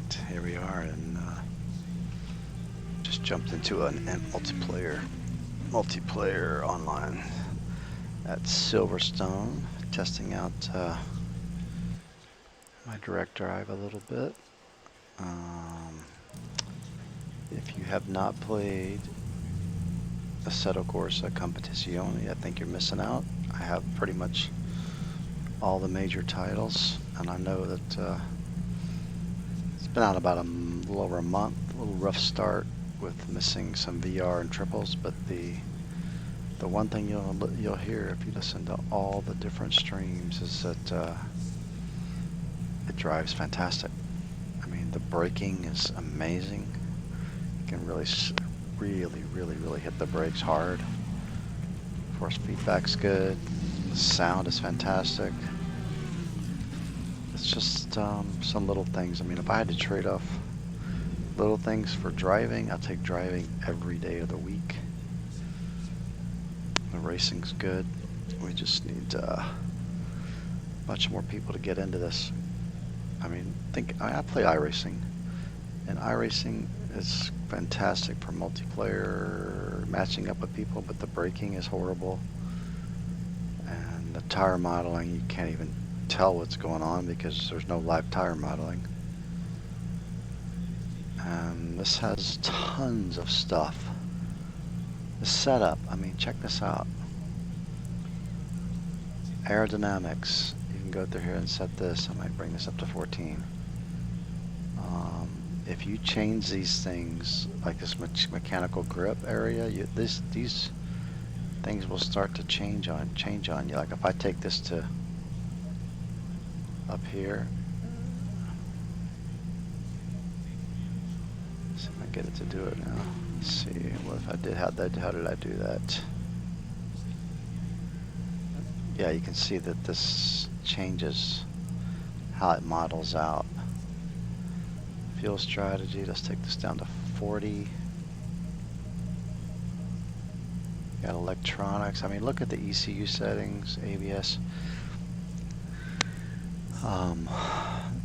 Alright, here we are, and just jumped into an multiplayer online at Silverstone, testing out my direct drive a little bit. If you have not played Assetto Corsa Competizione, I think you're missing out. I have pretty much all the major titles, and I know that it's been out about a little over a month. A little rough start with missing some VR and triples, but the one thing you'll hear if you listen to all the different streams is that it drives fantastic. I mean, the braking is amazing. You can really hit the brakes hard. Force feedback's good. The sound is fantastic. It's just some little things. I mean, if I had to trade off little things for driving, I'll take driving every day of the week. The racing's good. We just need a bunch more people to get into this. I mean, I play iRacing, and iRacing is fantastic for multiplayer, matching up with people, but the braking is horrible. And the tire modeling, you can't even tell what's going on because there's no live tire modeling. And this has tons of stuff. The setup, I mean, check this out. Aerodynamics, you can go through here and set this. I might bring this up to 14. If you change these things, like this mechanical grip area, these things will start to change on you. Like if I take this to up here, see if I get it to do it now. Let's see, what if I did, how did I do that? Yeah, you can see that this changes how it models out. Fuel strategy, let's take this down to 40. Got electronics. I mean, look at the ECU settings, ABS.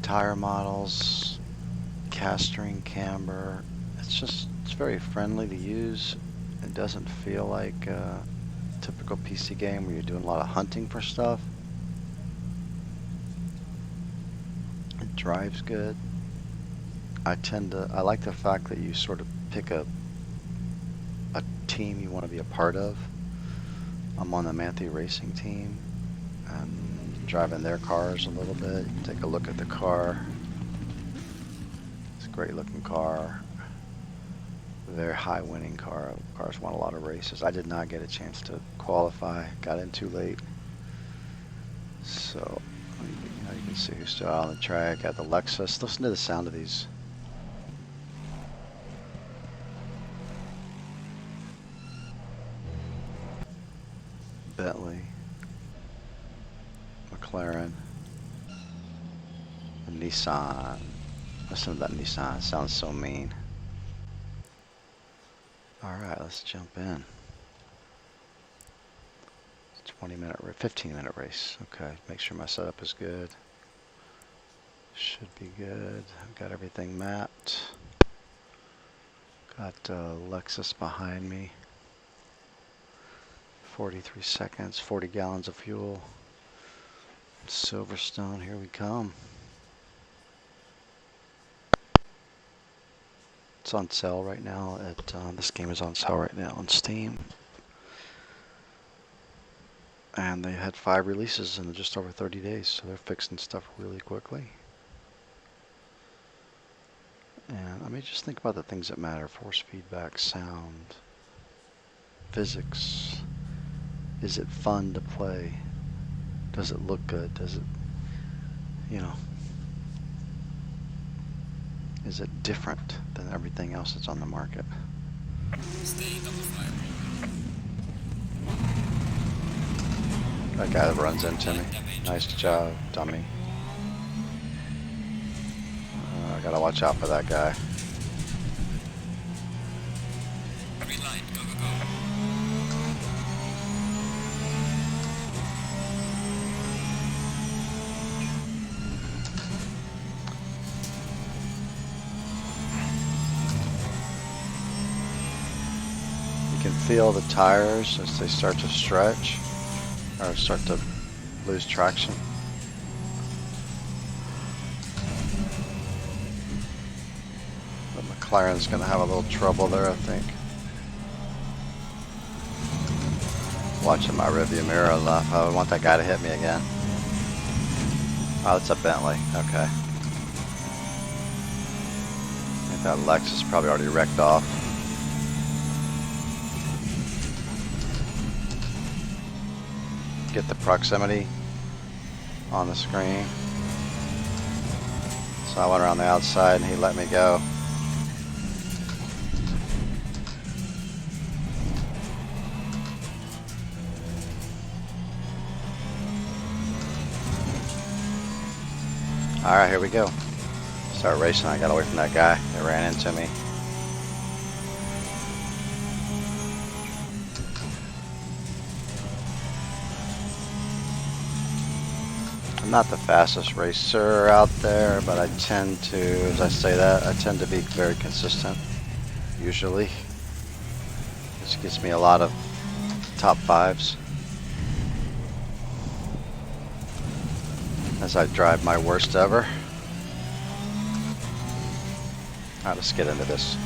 Tire models, castering, camber. It's very friendly to use. It doesn't feel like a typical PC game where you're doing a lot of hunting for stuff. It drives good. I like the fact that you sort of pick a team you want to be a part of. I'm on the Manthe Racing team and driving their cars a little bit. You can take a look at the car. It's a great looking car. Very high winning car. Cars won a lot of races. I did not get a chance to qualify. Got in too late. So you can see who's still out on the track. Got the Lexus. Listen to the sound of these. Bentley, McLaren, and Nissan. Listen to that Nissan. It sounds so mean. Alright, let's jump in. 15-minute race. Okay, make sure my setup is good. Should be good. I've got everything mapped. Got Lexus behind me. 43 seconds, 40 gallons of fuel. Silverstone, here we come. It's on sale right now this game is on sale right now on Steam. And they had 5 releases in just over 30 days, so they're fixing stuff really quickly. And I mean, just think about the things that matter: force feedback, sound, physics. Is it fun to play? Does it look good? Does it, is it different than everything else that's on the market? That guy that runs into me. Nice job, dummy. I gotta watch out for that guy. feel the tires as they start to stretch or start to lose traction. The McLaren's going to have a little trouble there, I think. Watching my rearview mirror enough. I want that guy to hit me again. Oh, it's a Bentley. Okay. I think that Lexus probably already wrecked off. Get the proximity on the screen. So I went around the outside and he let me go. Alright, here we go. Start racing. I got away from that guy that ran into me. I'm not the fastest racer out there, but I tend to, as I say that, I tend to be very consistent, usually. Which gets me a lot of top fives. As I drive my worst ever. Alright, let's get into this.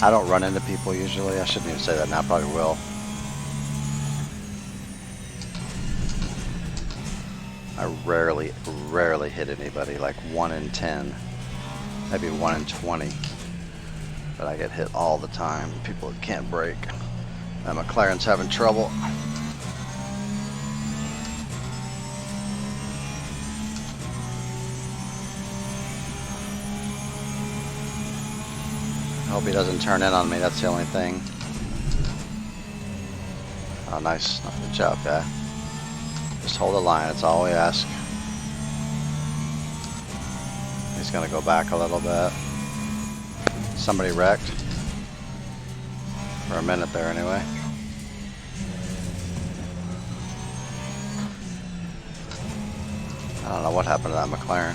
I don't run into people usually. I shouldn't even say that now, I probably will. I rarely hit anybody, like 1 in 10, maybe 1 in 20. But I get hit all the time. People that can't brake. That McLaren's having trouble. I hope he doesn't turn in on me, that's the only thing. Oh, nice. Good job, guy. Just hold the line, that's all we ask. He's gonna go back a little bit. Somebody wrecked. For a minute there, anyway. I don't know what happened to that McLaren.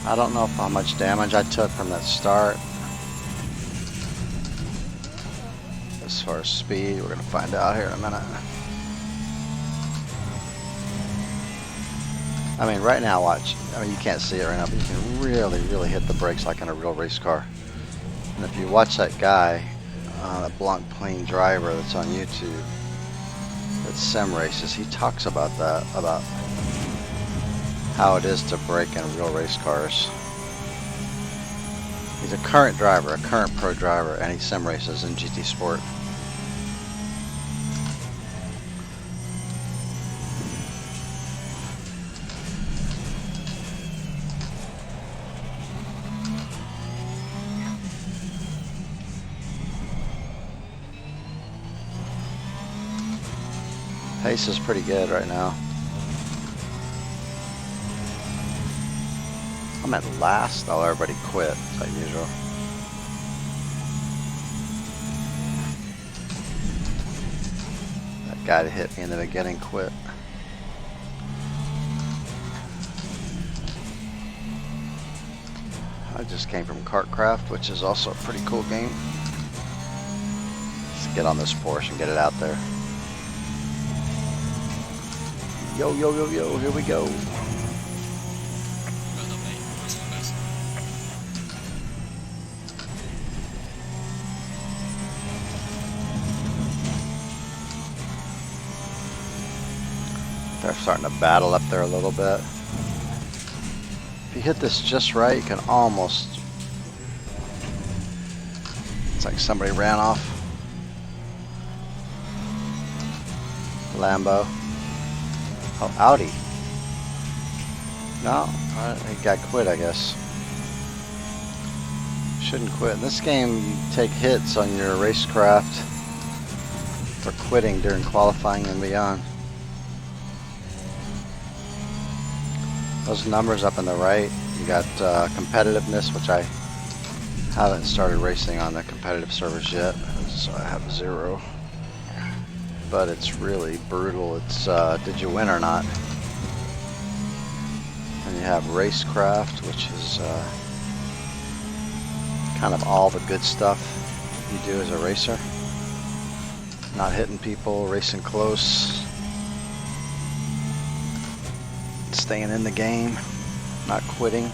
I don't know how much damage I took from that start. As far as speed, we're going to find out here in a minute. I mean, right now, watch. I mean, you can't see it right now, but you can really hit the brakes like in a real race car. And if you watch that guy, that Blanc Plain driver that's on YouTube, that sim races, he talks about that, about how it is to brake in real race cars. He's a current driver, a current pro driver, and he sim races in GT Sport. Pace is pretty good right now. I'm at last. Oh, everybody quit, like usual. That guy that hit me in the beginning quit. I just came from Kartcraft, which is also a pretty cool game. Let's get on this Porsche and get it out there. Yo, yo, yo, yo, here we go. They're starting to battle up there a little bit. If you hit this just right, you can almost... It's like somebody ran off. Lambo. Oh, Audi. No, he got quit, I guess. Shouldn't quit. In this game, you take hits on your racecraft for quitting during qualifying and beyond. Those numbers up on the right, you got competitiveness, which I haven't started racing on the competitive servers yet, so I have 0. but it's really brutal. It's did you win or not? And you have racecraft, which is kind of all the good stuff you do as a racer. Not hitting people, racing close, staying in the game, not quitting.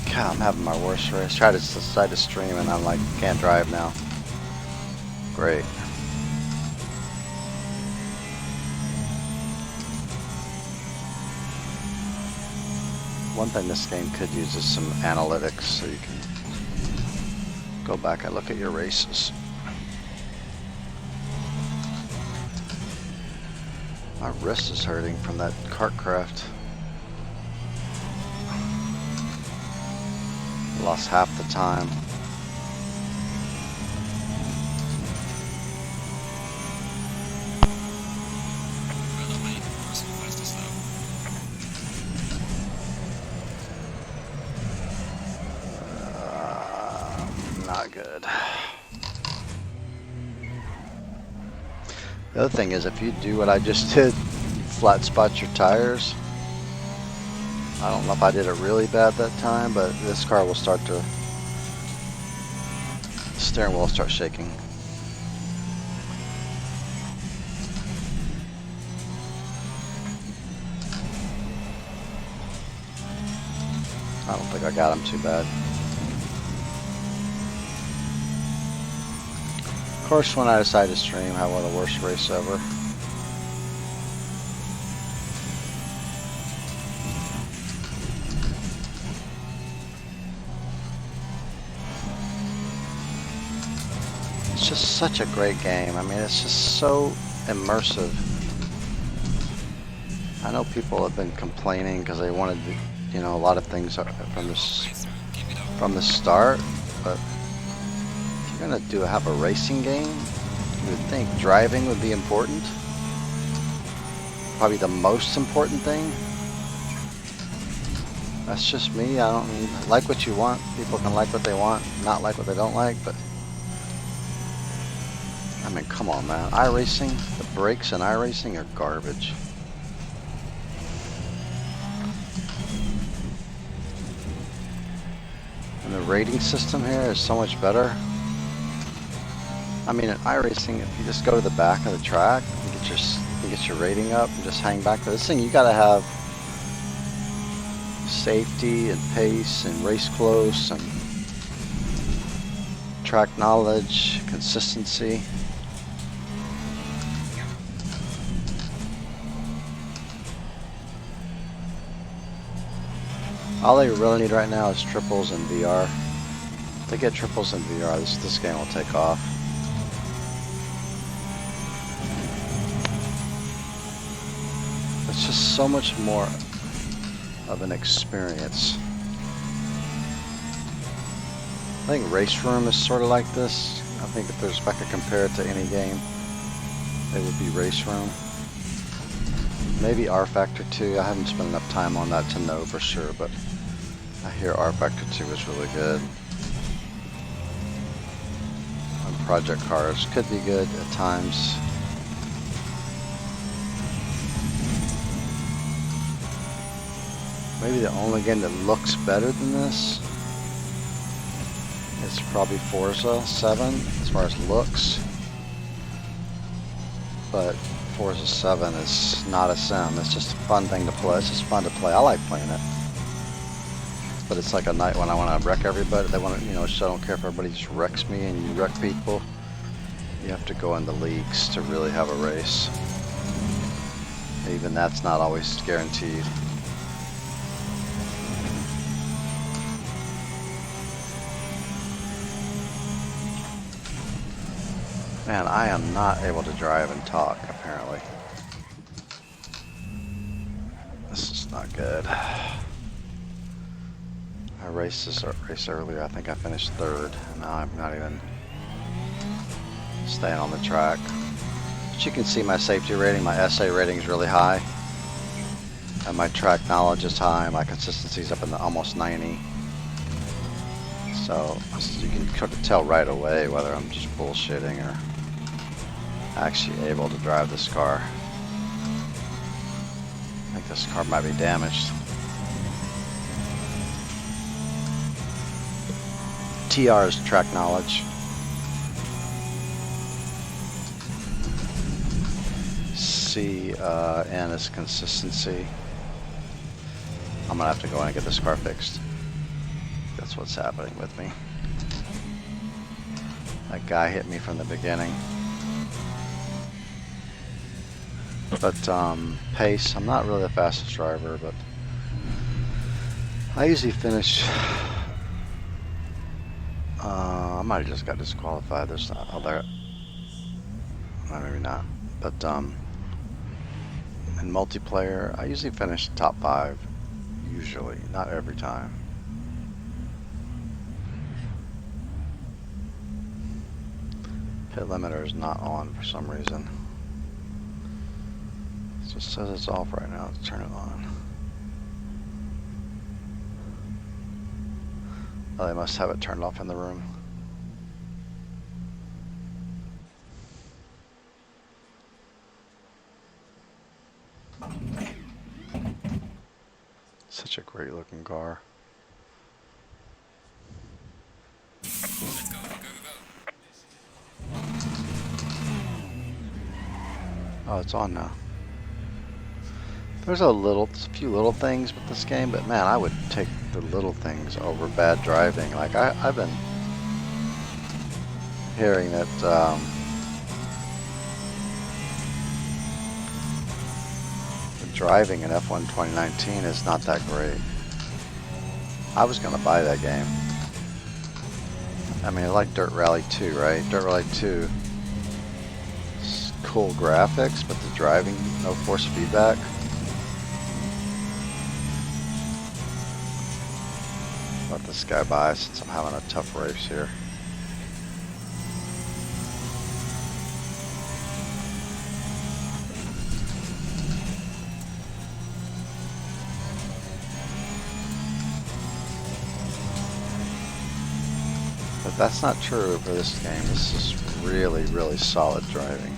God, I'm having my worst race. Tried to decide to stream and I'm like, can't drive now. Great. One thing this game could use is some analytics so you can go back and look at your races. My wrist is hurting from that kartcraft. Lost half the time. Not good. The other thing is, if you do what I just did, flat spot your tires. I don't know if I did it really bad that time, but this car will start to, the steering wheel will start shaking. I don't think I got him too bad. Of course, when I decided to stream, I had the worst race ever. It's just such a great game. I mean, it's just so immersive. I know people have been complaining because they wanted, you know, a lot of things from the start, but if you're gonna have a racing game, you would think driving would be important. Probably the most important thing. That's just me. I don't like what you want. People can like what they want, not like what they don't like, but I mean, come on, man. iRacing, the brakes in iRacing are garbage. And the rating system here is so much better. I mean, in iRacing, if you just go to the back of the track and get your rating up and just hang back. But this thing, you gotta have safety and pace and race close and track knowledge, consistency. All they really need right now is triples and VR. If they get triples and VR, this game will take off. It's just so much more of an experience. I think Race Room is sort of like this. I think if I could compare it to any game, it would be Race Room. Maybe R Factor 2. I haven't spent enough time on that to know for sure, but I hear R Factor 2 is really good. And Project Cars could be good at times. Maybe the only game that looks better than this is probably Forza 7 as far as looks. But Forza 7 is not a sim. It's just a fun thing to play. It's just fun to play. I like playing it. But it's like a night when I want to wreck everybody. They want to, you know, so I don't care if everybody just wrecks me and you wreck people. You have to go into leagues to really have a race. Even that's not always guaranteed. Man, I am not able to drive and talk, apparently. This is not good. I raced this race earlier. I think I finished third. And now I'm not even staying on the track. But you can see my safety rating. My SA rating is really high. And my track knowledge is high. My consistency is up in the almost 90. So you can kind of tell right away whether I'm just bullshitting or actually able to drive this car. I think this car might be damaged. TR's track knowledge. CN is consistency. I'm gonna have to go in and get this car fixed. That's what's happening with me. That guy hit me from the beginning. But pace, I'm not really the fastest driver, but I usually finish. I might have just got disqualified. There's not. Oh, there. Well, maybe not. But in multiplayer, I usually finish top 5. Usually, not every time. Pit limiter is not on for some reason. It just says it's off right now. Let's turn it on. Oh, they must have it turned off in the room. Such a great looking car. Oh, it's on now. There's a few little things with this game, but man, I would take the little things over bad driving. Like I've been hearing that the driving in F1 2019 is not that great. I was gonna buy that game. I mean, I like Dirt Rally 2, right? Dirt Rally 2, it's cool graphics, but the driving, no force feedback. Let this guy by since I'm having a tough race here. But that's not true for this game. This is really, really solid driving.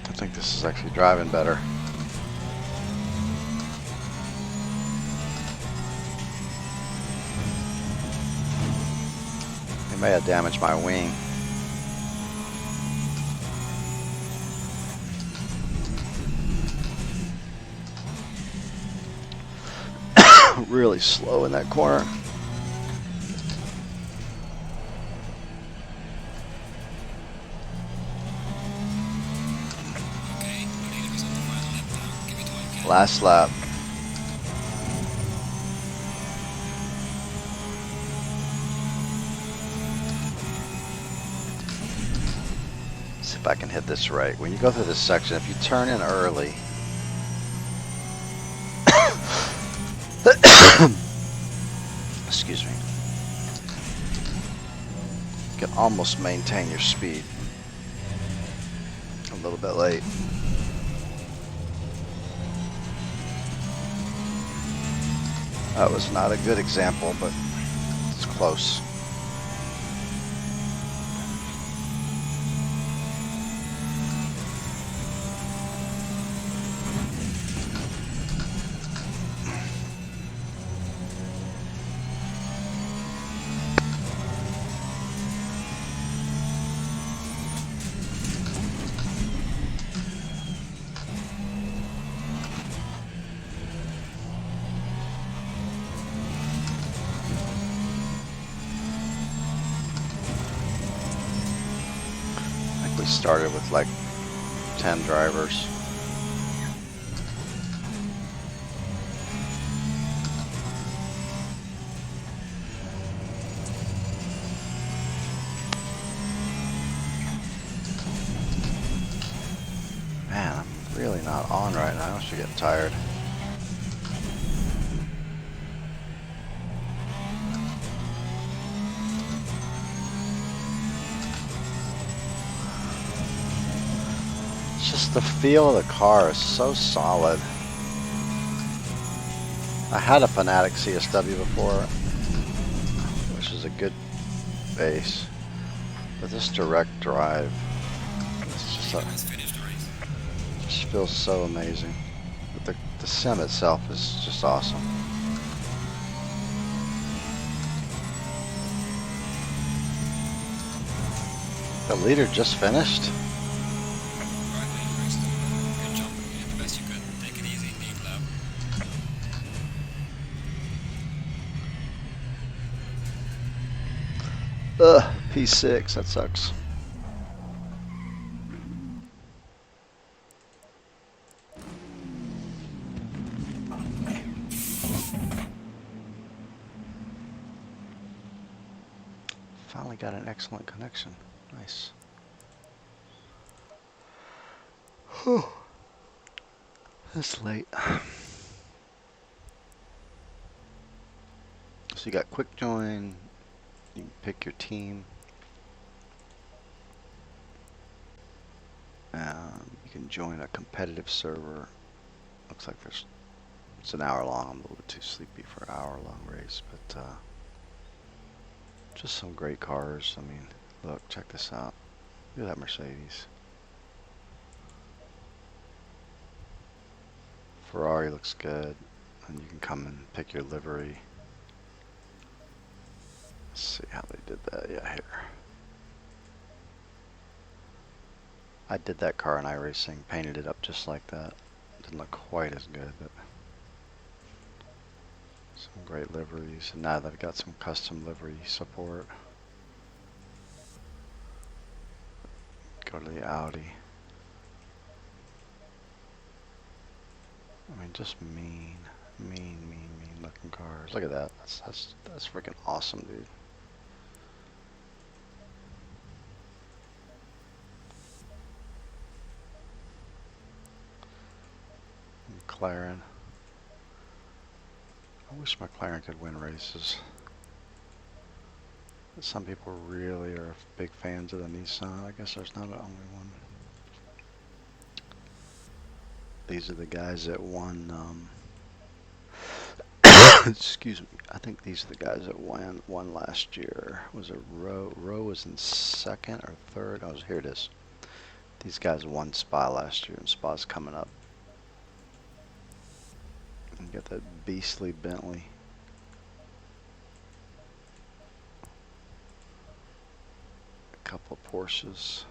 I think this is actually driving better. It may have damaged my wing. Really slow in that corner. Last lap. See if I can hit this right. When you go through this section, if you turn in early, excuse me, you can almost maintain your speed. A little bit late. That was not a good example, but it's close. We started with like 10 drivers. Tires are getting tired. It's just the feel of the car is so solid. I had a Fanatic CSW before, which is a good base, but this direct drive, it's just feels so amazing. But the sim itself is just awesome. The leader just finished. Ugh, P6, that sucks. Finally got an excellent connection. Nice. Whew. It's late. So you got quick join, you can pick your team. You can join a competitive server. Looks like it's an hour long. I'm a little bit too sleepy for an hour long race, but just some great cars. I mean, look, check this out. Look at that Mercedes. Ferrari looks good, and you can come and pick your livery. Let's see how they did that. Yeah, here. I did that car in iRacing, painted it up just like that. Didn't look quite as good, but some great liveries. And now they've got some custom livery support. Go to the Audi. I mean, just mean looking cars. Look at that. That's freaking awesome, dude. McLaren. I wish McLaren could win races. Some people really are big fans of the Nissan. I guess there's not only one. These are the guys that won. Excuse me. I think these are the guys that won last year. Was it Rowe? Rowe was in second or third. Oh, here it is. These guys won Spa last year, and Spa's coming up. You got that beastly Bentley. A couple of Porsches.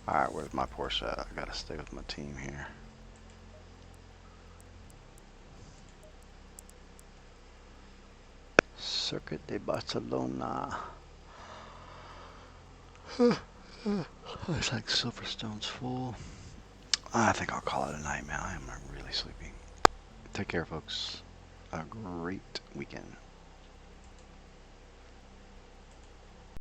Alright, where's my Porsche at? I gotta stay with my team here. Circuit de Barcelona. Looks like Silverstone's full. I think I'll call it a night, man. I am really sleepy. Take care, folks. A great weekend.